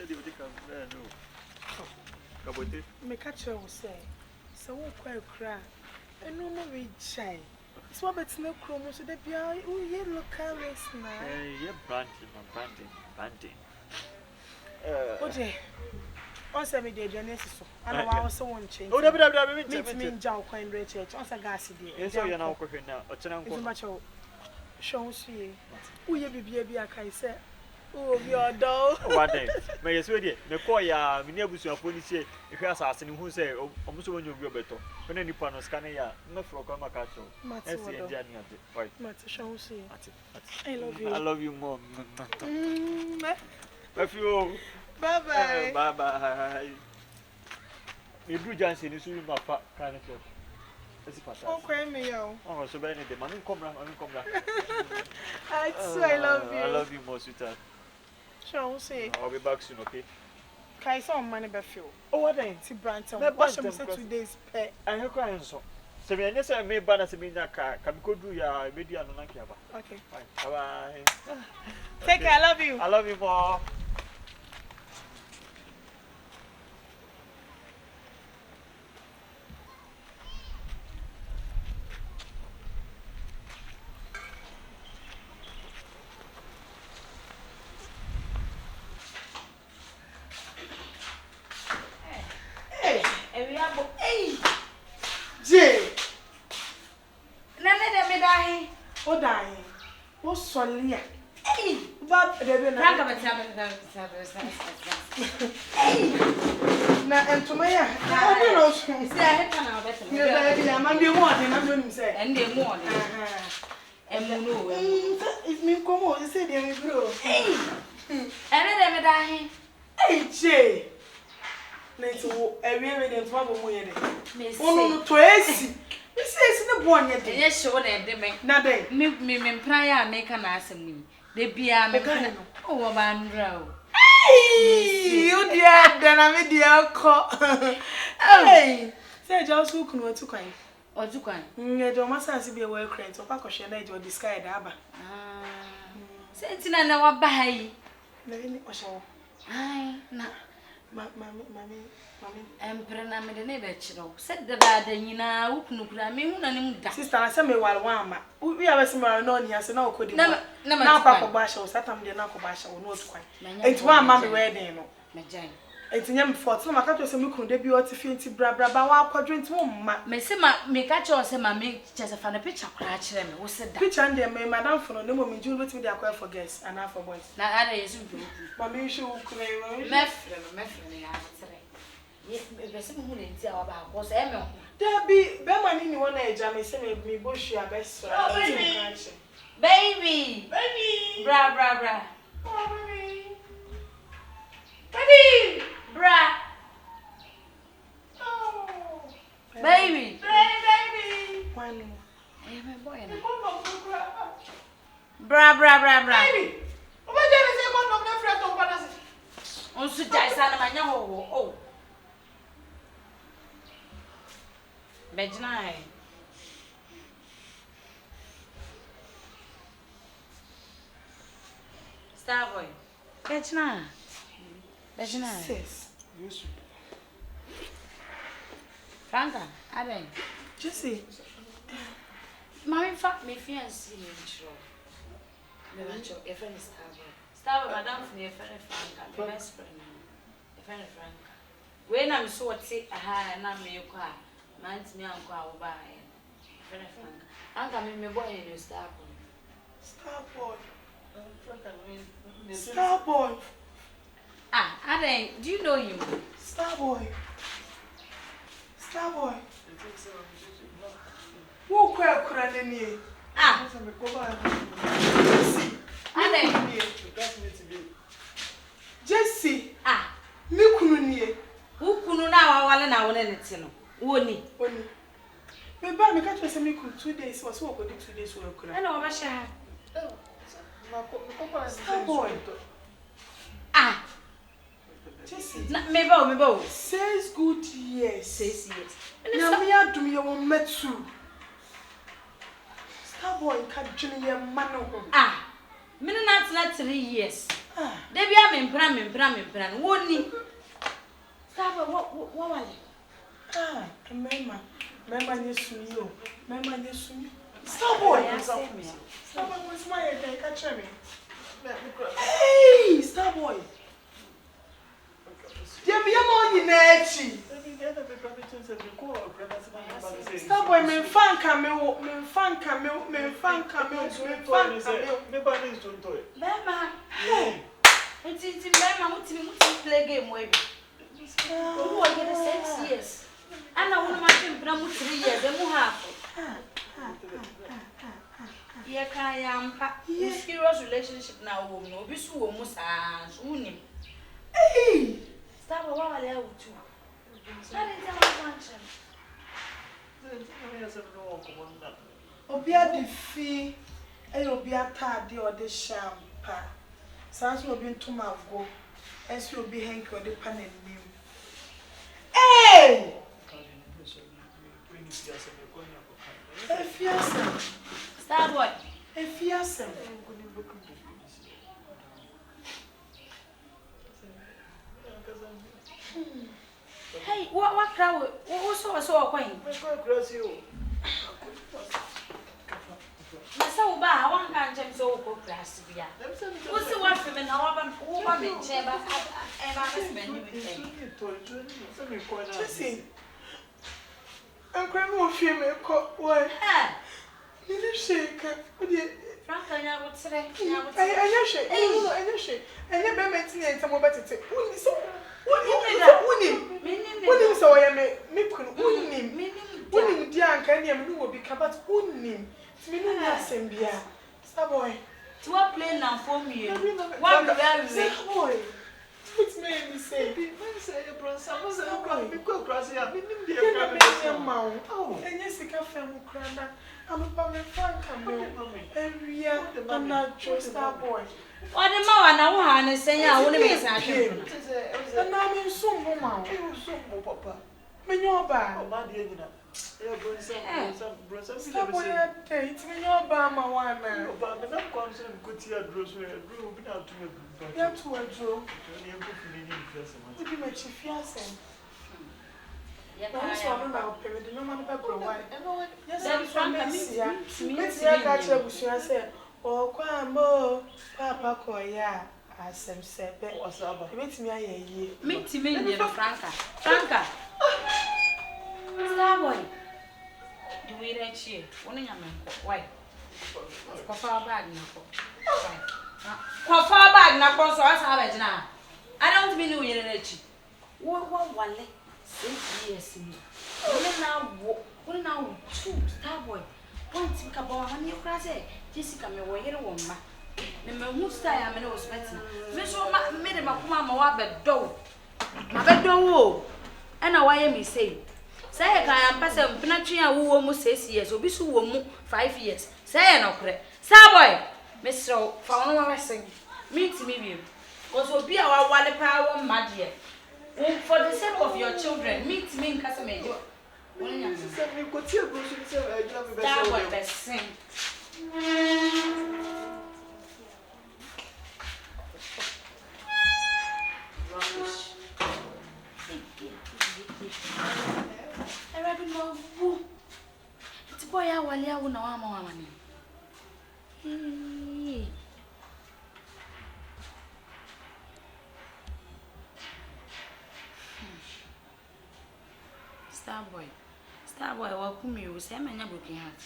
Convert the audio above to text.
said you would come. No. Kabote. Me catch you say. So we quite cry. And no more we shy. So what it's no chromo so that be all you look at us now. Yeah, branding. Okay. Also, me the Genesis. I know I was so one change. Oh, me Jow Coin Church. Also, Gassy. Yes, you're now cooking now. What's an uncle? Much of shows you. Who you be a kai say? Oh, your dog. What day? May I swear, the choir, Minibus of police, if you are asking who say, almost when you go better. When any panos can ya, not for Coma Castle. That's the Indian. Right, shows you. I love you. I love you more. Love you. Bye bye. Bye bye. You do Johnson, you see my kind of. Oh, cry me, yo. Oh, so many the man come round. I love you. I love you more, sweetheart. Shall see. I'll be back soon, okay? Kai some money be feel. Oh, what then? See Branton. Me Wash Branton, them 2 days pay. I have crying so. So me any say me bana se me nya ka go do ya media no na kiaba. Okay. Bye bye. Take care, I love you. I love you more. Solia. Hey, but Franka, hey, now and to my I don't know. Say, I had now better. I'm the one, and I'm going to say, and the morning. And no, it's me come on, say, they will grow. Hey, and then die. Hey, Jay. Let's go every day to have a way. Oh, no, twice. This is the one yet. Yes, sure, they make nothing. Me prior make an assembly. They be a mechanic. Oh, man, row. Hey, you dear, then I'm a dear cop. Hey, say, just who can to kind or to kind. You don't must be a well crate or pack of shenade or disguise. Abba. Sentinel, now buy. Living or show. Aye, no. Mammy. Emperor, I'm the neighbor. Said the bad, and you know, who could me who sister, I send me while one. We have a similar known here, so no could never Papa Basha or Satam de Naco Basha or not quite. It's one mammy wedding. It's in your fault. So, my cat was a look on debut or to fancy bra quadrant womb. May say, may catch or say, my make just a fan of picture cratch them. Who said that? Picture and may madame for no moment you with me the acquire for guests and half for boys. Now, that is good. Mammy, you claim me. Yes, there's some who didn't tell about was Emma. There be Beman in one age, I may say me bush your best. Oh, baby! Bra. Oh, baby! Bra! Oh, baby! Why no? I am a boy. Bra. Baby! What did I say? One of my friends of Panasi. On Sutai, oh. Bejnai. Starboy. Bejna. Sis. Yes. Franka, Aden. Jesse. Mommy fuck me fiancé in show. The macho, a friend is Starboy, madame for your friend Franka, the best friend. A friend Franka. When I'm so sick, I and I'm your car. Man's me uncle, I'll buy it. Uncle, me boy in your Starboy. Ah, Aden, do you know him? Starboy. Who could I Ah, Jesse. Ah, me who could now I want to Woni. Me ba me catch me could 2 days was what could 2 days work. I know about share. Boy. Ah. Jesse. Me bo. Says good yes. Says yes. Na me adum ye won metu. Starboy can junior man. Ah. Me not 3 years. Debi a mempra woni. Saba what wale? Mema nyesumi yo. Mema nyesumi. Starboy. Starboy was my head, catch me. Hey, Starboy. Dear me, I'm on your nechi. Starboy, me Franka, me Franka. Mama, hey. It's Mama, what's play game with? Oh, I get 6 years. And I want my children 3 years, and yeah, I am serious relationship now. No, be so almost as unim. Hey, stop a while there too. That is our function. Obia the fee, and Obia tardy or the champa. Sans will be to my go, as you'll be hank or the pan and name. Hey! A fiasco. Start what? A fiasco. Hey, what crowd? What so acquaint? So bad, I want to jump so good class. What's the one for me now? I'm in chamber and my husband. Listen, I'm crying more female court. Why? You didn't shake. Franka, I would say, I shake. And you're maintained some about it. What so I am winning young can you will become but winning. Sambia. Starboy. To what play now for me? What boy? What's made me say? Oh, and yes, the cafe crana. I'm a permanent Franka. And we are not just Starboy. What the man now and say I want to miss and I'm in some woman. Papa. When you're bad. Starboy at date when you're bad, my one man. But the concern could see a grocery room without to a that's what Joe. Would you make your fiancé? Yes, I'm not paying the normal pepper. Yes, I'm from Messia. I got you, I said. Oh, Quambo, Papa Koya, as some said, that was about. Meet me, Franka. Franka. Starboy. Do we reach here? One in your man. Why? Coffee bag, no. Coffee bag, no, so I have it now. I don't mean you reach. What, 6 years. What now? Starboy. Point to Cabot, and you crazy. Jessica, me were here one ma. Me must I am no sweating. Miss made him a mamma bed door. My bed door. And now I am say. Say I am passing Penatria who almost 6 years, or be so 5 years. Say no correct. Starboy, Miss So, found no wrestling. Meet me, because will be our wallet power, my dear. For the sake of your children, meet me in Casamay. That was best thing. I read no woo. It's boy, I will ya no armor. Starboy, welcome you. Say, I'm not broken heart.